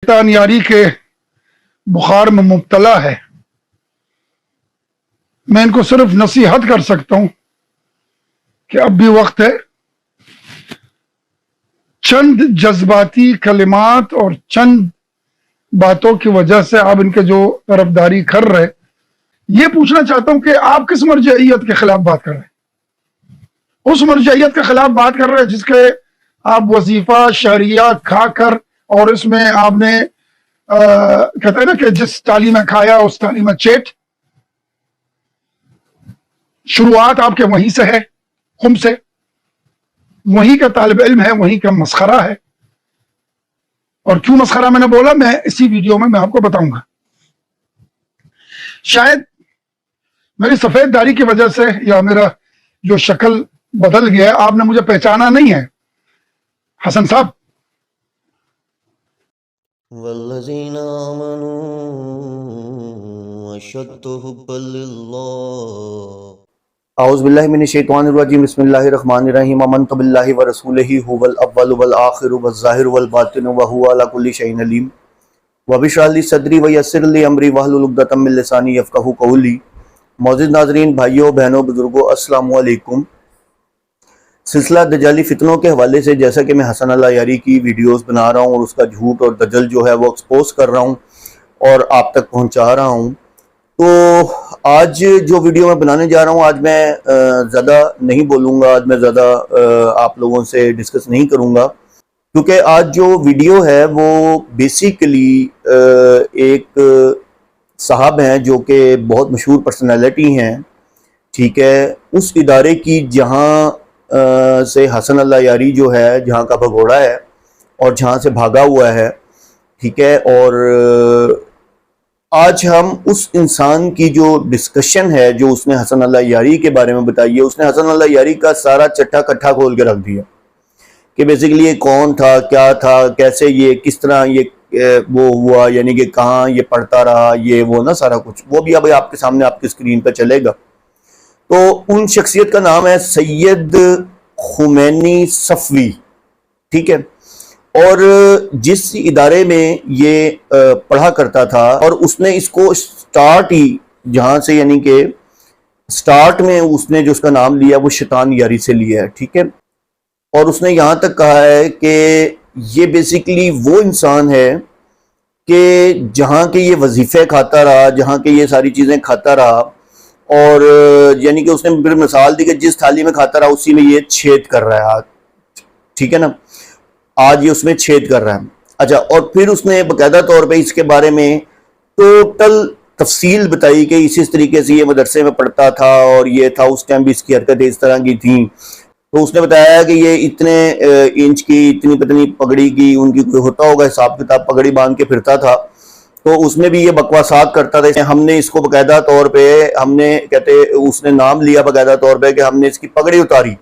شیطان یاری کے بخار میں مبتلا ہے، میں ان کو صرف نصیحت کر سکتا ہوں کہ اب بھی وقت ہے. چند جذباتی کلمات اور چند باتوں کی وجہ سے آپ ان کے جو طرفداری کر رہے، یہ پوچھنا چاہتا ہوں کہ آپ کس مرجعیت کے خلاف بات کر رہے ہیں؟ اس مرجعیت کے خلاف بات کر رہے ہیں جس کے آپ وظیفہ شہریہ کھا کر، اور اس میں آپ نے کہتے ہیں نا کہ جس تالی میں کھایا اس تالی میں چیٹ. شروعات آپ کے وہیں سے ہے، خم سے، وہیں کا طالب علم ہے، وہیں کا مسخرہ ہے. اور کیوں مسخرہ میں نے بولا، میں اسی ویڈیو میں آپ کو بتاؤں گا. شاید میری سفید داڑھی کی وجہ سے یا میرا جو شکل بدل گیا، آپ نے مجھے پہچانا نہیں ہے. حسن صاحب، والذین آمنوا اشد حبا للہ. اعوذ باللہ من الشیطان الرجیم. بسم اللہ الرحمن الرحیم. آمنت باللہ ورسولہ هو الاول والآخر والظاہر والباطن وهو علی کل شیء علیم. رب اشرح لی صدری ویسر لی امری واحلل عقدۃ من لسانی یفقہوا قولی. معزز ناظرین، بھائیوں بہنوں بزرگوں، السلام علیکم. سلسلہ دجالی فتنوں کے حوالے سے جیسا کہ میں حسن اللہ یاری کی ویڈیوز بنا رہا ہوں اور اس کا جھوٹ اور دجل جو ہے وہ ایکسپوز کر رہا ہوں اور آپ تک پہنچا رہا ہوں، تو آج جو ویڈیو میں بنانے جا رہا ہوں، آج میں زیادہ نہیں بولوں گا، آج میں زیادہ آپ لوگوں سے ڈسکس نہیں کروں گا، کیونکہ آج جو ویڈیو ہے وہ بیسیکلی ایک صاحب ہیں جو کہ بہت مشہور پرسنالٹی ہیں، ٹھیک ہے، اس ادارے کی جہاں سے حسن اللہ یاری جو ہے جہاں کا بھگوڑا ہے اور جہاں سے بھاگا ہوا ہے، ٹھیک ہے. اور آج ہم اس انسان کی جو ڈسکشن ہے جو اس نے حسن اللہ یاری کے بارے میں بتائی ہے، اس نے حسن اللہ یاری کا سارا چٹا کٹھا کھول کے رکھ دیا کہ بیسیکلی یہ کون تھا، کیا تھا، کیسے یہ کس طرح یہ وہ ہوا، یعنی کہ کہاں یہ پڑھتا رہا، یہ وہ نا سارا کچھ، وہ بھی اب آپ کے سامنے آپ کی اسکرین پہ چلے گا. تو ان شخصیت کا نام ہے سید خمینی صفوی، ٹھیک ہے. اور جس ادارے میں یہ پڑھا کرتا تھا، اور اس نے اس کو سٹارٹ ہی جہاں سے، یعنی کہ سٹارٹ میں اس نے جو اس کا نام لیا وہ شیطان یاری سے لیا ہے، ٹھیک ہے. اور اس نے یہاں تک کہا ہے کہ یہ بیسیکلی وہ انسان ہے کہ جہاں کہ یہ وظیفے کھاتا رہا، جہاں کہ یہ ساری چیزیں کھاتا رہا، اور یعنی کہ اس نے پھر مثال دی کہ جس تھالی میں کھاتا رہا اسی میں یہ چھید کر رہا ہے، ٹھیک ہے نا، آج یہ اس میں چھید کر رہا ہے. اچھا، اور پھر اس نے باقاعدہ طور پہ اس کے بارے میں ٹوٹل تفصیل بتائی کہ اس طریقے سے یہ مدرسے میں پڑھتا تھا اور یہ تھا، اس ٹائم بھی اس کی حرکتیں اس طرح کی تھیں. تو اس نے بتایا کہ یہ اتنے انچ کی، اتنی پتنی پگڑی کی، ان کی کوئی ہوتا ہوگا حساب کتاب، پگڑی باندھ کے پھرتا تھا. تو اس میں بھی یہ بکواسات کرتا تھا. ہم نے اس کو باقاعدہ طور پہ، ہم نے کہتے اس نے نام لیا باقاعدہ طور پہ کہ ہم نے اس کی پگڑی اتاری،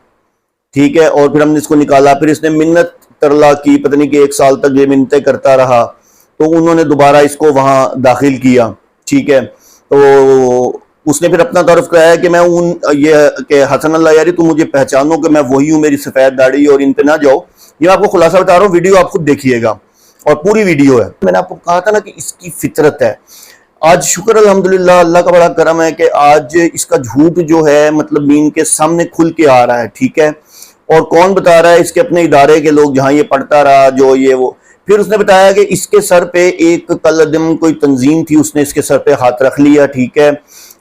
ٹھیک ہے، اور پھر ہم نے اس کو نکالا. پھر اس نے منت ترلا کی، پتہ نہیں کہ 1 سال تک یہ منتیں کرتا رہا. تو انہوں نے دوبارہ اس کو وہاں داخل کیا، ٹھیک ہے. تو اس نے پھر اپنا تعارف کرایا کہ میں یہ کہ حسن اللہ یاری تم مجھے پہچانو کہ میں وہی ہوں، میری سفید داڑھی، اور ان پہ نہ جاؤ. یہ آپ کو خلاصہ بتا رہا ہوں، ویڈیو آپ خود دیکھیے گا اور پوری ویڈیو ہے. میں نے آپ کو کہا تھا نا کہ اس کی فطرت ہے. آج شکر الحمدللہ، اللہ کا بڑا کرم ہے کہ آج اس کا جھوٹ جو ہے مطلب مین کے سامنے کھل کے آ رہا ہے، ٹھیک ہے. اور کون بتا رہا ہے؟ اس کے اپنے ادارے کے لوگ جہاں یہ پڑھتا رہا، جو یہ وہ. پھر اس نے بتایا کہ اس کے سر پہ ایک کالعدم کوئی تنظیم تھی، اس نے اس کے سر پہ ہاتھ رکھ لیا، ٹھیک ہے.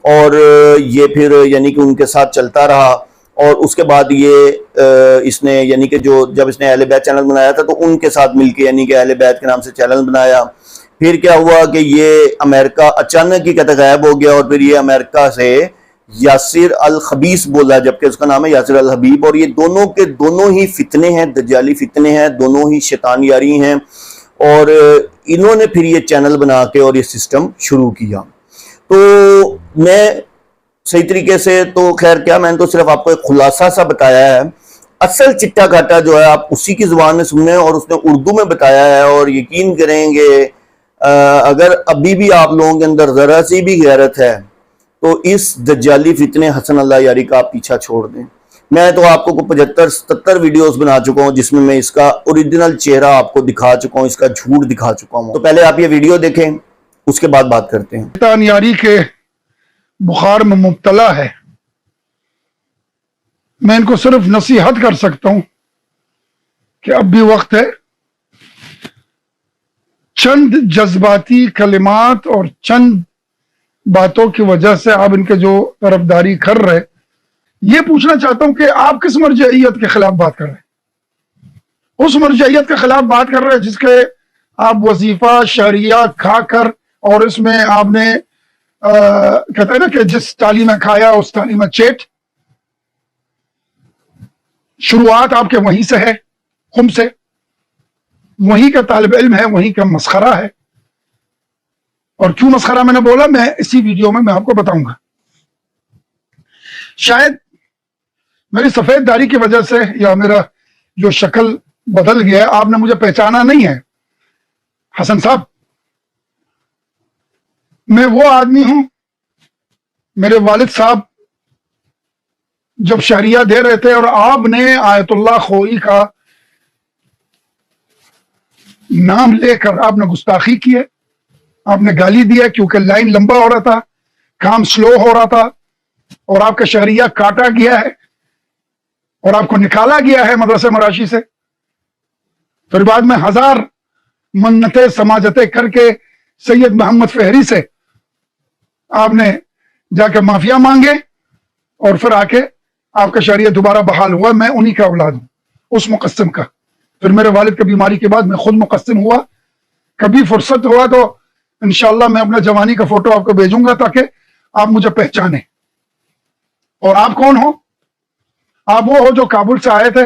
اور یہ پھر یعنی کہ ان کے ساتھ چلتا رہا. اور اس کے بعد یہ اس نے یعنی کہ جب اس نے اہل بیت چینل بنایا تھا تو ان کے ساتھ مل کے یعنی کہ اہل بیت کے نام سے چینل بنایا. پھر کیا ہوا کہ یہ امریکہ اچانک ہی کہتا غائب ہو گیا، اور پھر یہ امریکہ سے یاسر الخبیث بولا، جبکہ اس کا نام ہے یاسر الحبیب. اور یہ دونوں کے دونوں ہی فتنے ہیں، دجالی فتنے ہیں، دونوں ہی شیطان یاری ہیں. اور انہوں نے پھر یہ چینل بنا کے اور یہ سسٹم شروع کیا. تو میں صحیح طریقے سے تو خیر کیا، میں نے تو صرف آپ کو ایک خلاصہ سا بتایا ہے. اصل چٹا کاٹا جو ہے آپ اسی کی زبان میں سنیں، اور اس نے اردو میں بتایا ہے. اور یقین کریں گے اگر ابھی بھی آپ لوگوں کے اندر ذرا سی بھی غیرت ہے تو اس دجالی فتنے حسن اللہ یاری کا آپ پیچھا چھوڑ دیں. میں تو آپ کو 75-77 ویڈیوز بنا چکا ہوں جس میں میں اس کا اوریجنل چہرہ آپ کو دکھا چکا ہوں، اس کا جھوٹ دکھا چکا ہوں. تو پہلے آپ یہ ویڈیو دیکھیں، اس کے بعد بات کرتے ہیں. شیطان یاری کے بخار میں مبتلا ہے. میں ان کو صرف نصیحت کر سکتا ہوں کہ اب بھی وقت ہے. چند جذباتی کلمات اور چند باتوں کی وجہ سے آپ ان کے جو طرفداری کر رہے، یہ پوچھنا چاہتا ہوں کہ آپ کس مرجعیت کے خلاف بات کر رہے ہیں؟ اس مرجعیت کے خلاف بات کر رہے ہیں جس کے آپ وظیفہ شہریہ کھا کر، اور اس میں آپ نے کہتے ہیں نا کہ جس تالی میں کھایا اس تالی میں چیٹ. شروعات آپ کے وہیں سے ہے، خم سے، وہیں کا طالب علم ہے، وہیں کا مسخرہ ہے. اور کیوں مسخرہ میں نے بولا، میں اسی ویڈیو میں آپ کو بتاؤں گا. شاید میری سفید داڑھی کی وجہ سے یا میرا جو شکل بدل گیا ہے، آپ نے مجھے پہچانا نہیں ہے. حسن صاحب، میں وہ آدمی ہوں، میرے والد صاحب جب شہریہ دے رہے تھے اور آپ نے آیت اللہ خوئی کا نام لے کر آپ نے گستاخی کی ہے، آپ نے گالی دیا کیونکہ لائن لمبا ہو رہا تھا، کام سلو ہو رہا تھا، اور آپ کا شہریہ کاٹا گیا ہے اور آپ کو نکالا گیا ہے مدرسہ مراشی سے. پھر بعد میں ہزار منتیں سماجتیں کر کے سید محمد فہری سے آپ نے جا کے معافیا مانگے اور پھر آ کے آپ کا شہریہ دوبارہ بحال ہوا. میں انہی کا اولاد ہوں، اس مقسم کا. پھر میرے والد کی بیماری کے بعد میں خود مقسم ہوا. کبھی فرصت ہوا تو انشاءاللہ میں اپنا جوانی کا فوٹو آپ کو بھیجوں گا تاکہ آپ مجھے پہچانیں. اور آپ کون ہو؟ آپ وہ ہو جو کابل سے آئے تھے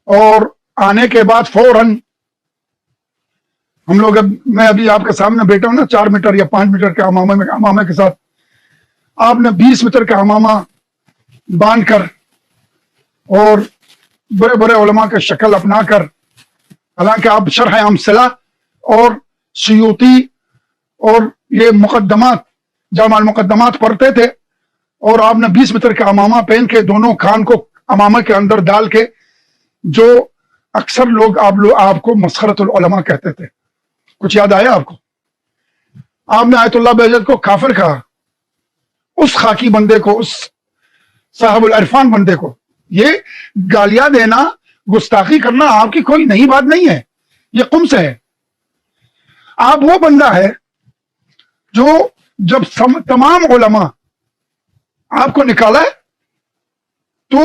اور آنے کے بعد فوراً ہم لوگ، میں ابھی آپ کے سامنے بیٹھا ہوں نا، 4 میٹر یا 5 میٹر کے امامے کے ساتھ آپ نے 20 میٹر کا امامہ باندھ کر اور بڑے بڑے علماء کے شکل اپنا کر، حالانکہ آپ شرح امثلہ اور سیوطی اور یہ مقدمات، جامع المقدمات پڑھتے تھے، اور آپ نے 20 میٹر کا امامہ پہن کے دونوں کان کو امامہ کے اندر ڈال کے، جو اکثر لوگ آپ کو مسخرۃ العلماء کہتے تھے. کچھ یاد آیا آپ کو؟ آپ نے آیت اللہ بہجت کو کافر کہا، اس خاکی بندے کو، اس صاحب العرفان بندے کو. یہ گالیاں دینا، گستاخی کرنا آپ کی کوئی نئی بات نہیں ہے، یہ قم سے ہے. آپ وہ بندہ ہے جو جب تمام علماء آپ کو نکالا ہے تو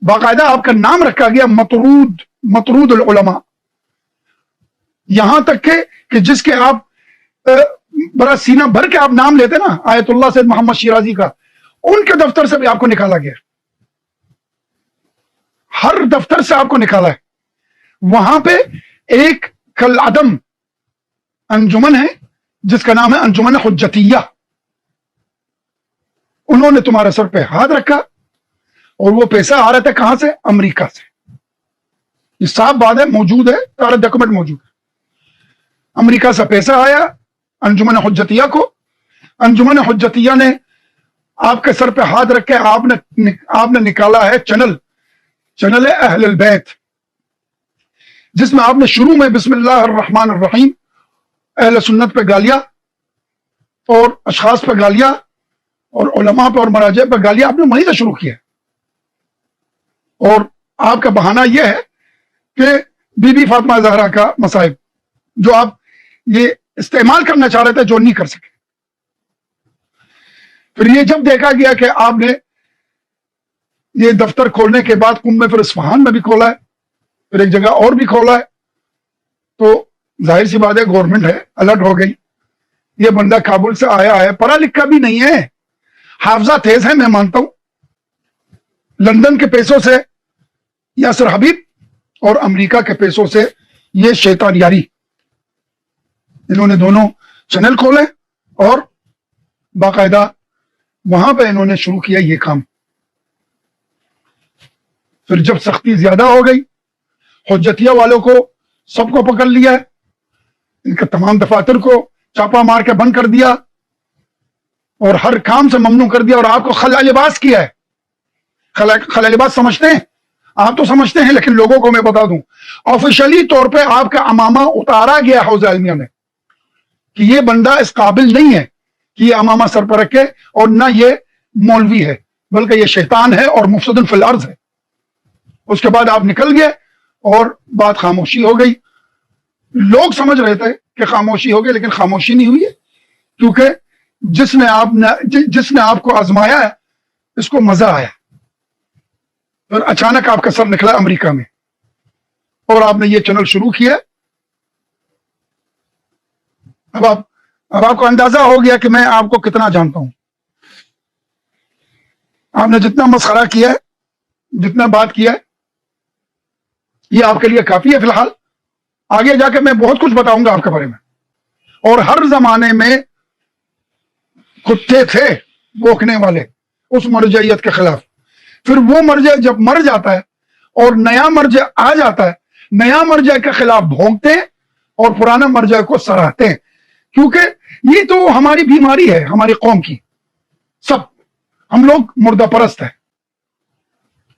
باقاعدہ آپ کا نام رکھا گیا مطرود العلماء. یہاں تک کہ جس کے آپ بڑا سینہ بھر کے آپ نام لیتے نا، آیت اللہ سید محمد شیرازی کا، ان کے دفتر سے بھی آپ کو نکالا گیا. ہر دفتر سے آپ کو نکالا ہے. وہاں پہ ایک کالعدم انجمن ہے جس کا نام ہے انجمن حجتیہ. انہوں نے تمہارے سر پہ ہاتھ رکھا اور وہ پیسہ آ رہا تھا کہاں سے؟ امریکہ سے. یہ صاف بات ہے، موجود ہے، سارا ڈاکومنٹ موجود ہے. امریکہ سے پیسہ آیا انجمن حجتیہ کو. انجمن حجتیہ نے آپ کے سر پہ ہاتھ رکھ کے آپ نے نکالا ہے چینل اہل البیت، جس میں آپ نے شروع میں بسم اللہ الرحمن الرحیم اہل سنت پہ گالیاں اور اشخاص پہ گالیاں اور علماء پہ اور مراجع پہ گالیاں آپ نے وہیں سے شروع کیا. اور آپ کا بہانہ یہ ہے کہ بی بی فاطمہ زہرا کا مصائب جو آپ یہ استعمال کرنا چاہ رہے تھے، جو نہیں کر سکے. پھر یہ جب دیکھا گیا کہ آپ نے یہ دفتر کھولنے کے بعد قم میں، پھر اصفہان میں بھی کھولا ہے، پھر ایک جگہ اور بھی کھولا ہے، تو ظاہر سی بات ہے گورنمنٹ ہے، الرٹ ہو گئی. یہ بندہ کابل سے آیا ہے، پڑھا لکھا بھی نہیں ہے، حافظہ تیز ہے میں مانتا ہوں. لندن کے پیسوں سے یاسر حبیب اور امریکہ کے پیسوں سے یہ شیطان یاری، انہوں نے دونوں چینل کھولے اور باقاعدہ وہاں پہ انہوں نے شروع کیا یہ کام. پھر جب سختی زیادہ ہو گئی، حجتیہ والوں کو سب کو پکڑ لیا ہے، ان کے تمام دفاتر کو چاپا مار کے بند کر دیا اور ہر کام سے ممنوع کر دیا اور آپ کو خلع لباس کیا ہے. خلع لباس سمجھتے ہیں؟ آپ تو سمجھتے ہیں، لیکن لوگوں کو میں بتا دوں آفیشلی طور پہ آپ کا امامہ اتارا گیا حوض عالمیہ میں کہ یہ بندہ اس قابل نہیں ہے کہ یہ امامہ سر پر رکھے، اور نہ یہ مولوی ہے بلکہ یہ شیطان ہے اور مفسد فی الارض ہے۔ اس کے بعد آپ نکل گئے اور بات خاموشی ہو گئی۔ لوگ سمجھ رہے تھے کہ خاموشی ہو گئی، لیکن خاموشی نہیں ہوئی ہے، کیونکہ جس نے آپ کو آزمایا ہے اس کو مزہ آیا، اور اچانک آپ کا سر نکلا امریکہ میں اور آپ نے یہ چینل شروع کیا۔ اب آپ کو اندازہ ہو گیا کہ میں آپ کو کتنا جانتا ہوں۔ آپ نے جتنا مسخرہ کیا ہے، جتنا بات کیا ہے، یہ آپ کے لیے کافی ہے فی الحال۔ آگے جا کے میں بہت کچھ بتاؤں گا آپ کے بارے میں، اور ہر زمانے میں کتے تھے بوکنے والے اس مرجعیت کے خلاف، پھر وہ مرجع جب مر جاتا ہے اور نیا مرجع آ جاتا ہے، نیا مرجع کے خلاف بھونکتے ہیں اور پرانا مرجع کو سراہتے ہیں، کیونکہ یہ تو ہماری بیماری ہے ہماری قوم کی۔ سب ہم لوگ مردہ پرست ہیں،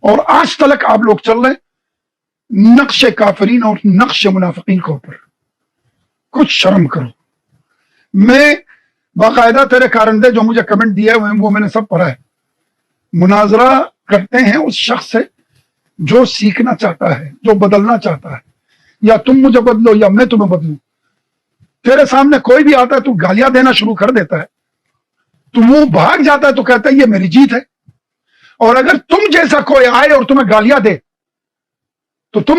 اور آج تلک آپ لوگ چل رہے ہیں نقش کافرین اور نقش منافقین کے اوپر۔ کچھ شرم کرو۔ میں باقاعدہ تیرے کارندے جو مجھے کمنٹ دیا ہے وہ میں نے سب پڑھا ہے۔ مناظرہ کرتے ہیں اس شخص سے جو سیکھنا چاہتا ہے، جو بدلنا چاہتا ہے، یا تم مجھے بدلو یا میں تمہیں بدلوں۔ تیرے سامنے کوئی بھی آتا ہے تو گالیاں دینا شروع کر دیتا ہے، تو وہ بھاگ جاتا ہے تو کہتا ہے یہ میری جیت ہے۔ اور اگر تم جیسا کوئی آئے اور تمہیں گالیاں دے تو تم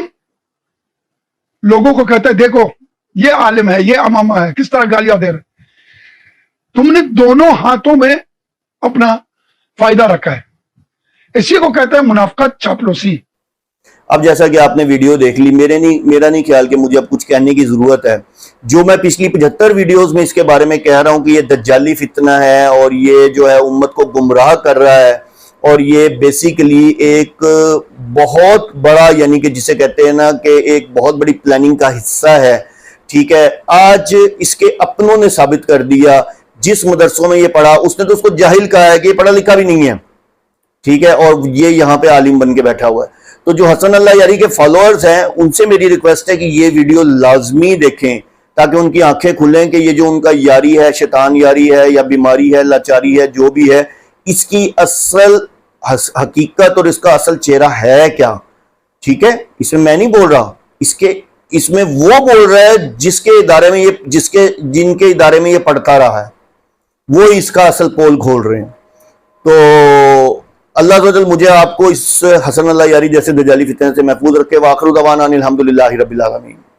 لوگوں کو کہتے ہیں دیکھو یہ عالم ہے، یہ امامہ ہے، کس طرح گالیاں دے رہے۔ تم نے دونوں ہاتھوں میں اپنا فائدہ رکھا ہے، اسی کو کہتے ہیں منافقت، چاپلوسی۔ اب جیسا کہ آپ نے ویڈیو دیکھ لی، میرا نہیں خیال کہ مجھے اب کچھ کہنے کی ضرورت ہے۔ جو میں پچھلی 75 ویڈیوز میں اس کے بارے میں کہہ رہا ہوں کہ یہ دجالی فتنہ ہے اور یہ جو ہے امت کو گمراہ کر رہا ہے، اور یہ بیسیکلی ایک بہت بڑا، یعنی کہ جسے کہتے ہیں نا کہ ایک بہت بڑی پلاننگ کا حصہ ہے، ٹھیک ہے۔ آج اس کے اپنوں نے ثابت کر دیا، جس مدرسوں میں یہ پڑھا اس نے تو اس کو جاہل کہا ہے کہ یہ پڑھا لکھا بھی نہیں ہے، ٹھیک ہے، اور یہ یہاں پہ عالم بن کے بیٹھا ہوا ہے۔ تو جو حسن اللہ یاری کے فالوورز ہیں ان سے میری ریکویسٹ ہے کہ یہ ویڈیو لازمی دیکھیں، تاکہ ان کی آنکھیں کھلیں کہ یہ جو ان کا یاری ہے، شیطان یاری ہے یا بیماری ہے، لاچاری ہے، جو بھی ہے، اس کی اصل حقیقت اور اس کا اصل چہرہ ہے کیا، ٹھیک ہے۔ اس میں میں نہیں بول رہا، اس میں وہ بول رہا ہے جن کے ادارے میں یہ پڑھتا رہا ہے، وہ اس کا اصل پول کھول رہے ہیں۔ تو اللہ عز و جل مجھے آپ کو اس حسن اللہ یاری جیسے دجالی فتنے سے محفوظ رکھے۔ وآخر دعوانا ان الحمدللہ رب العالمین۔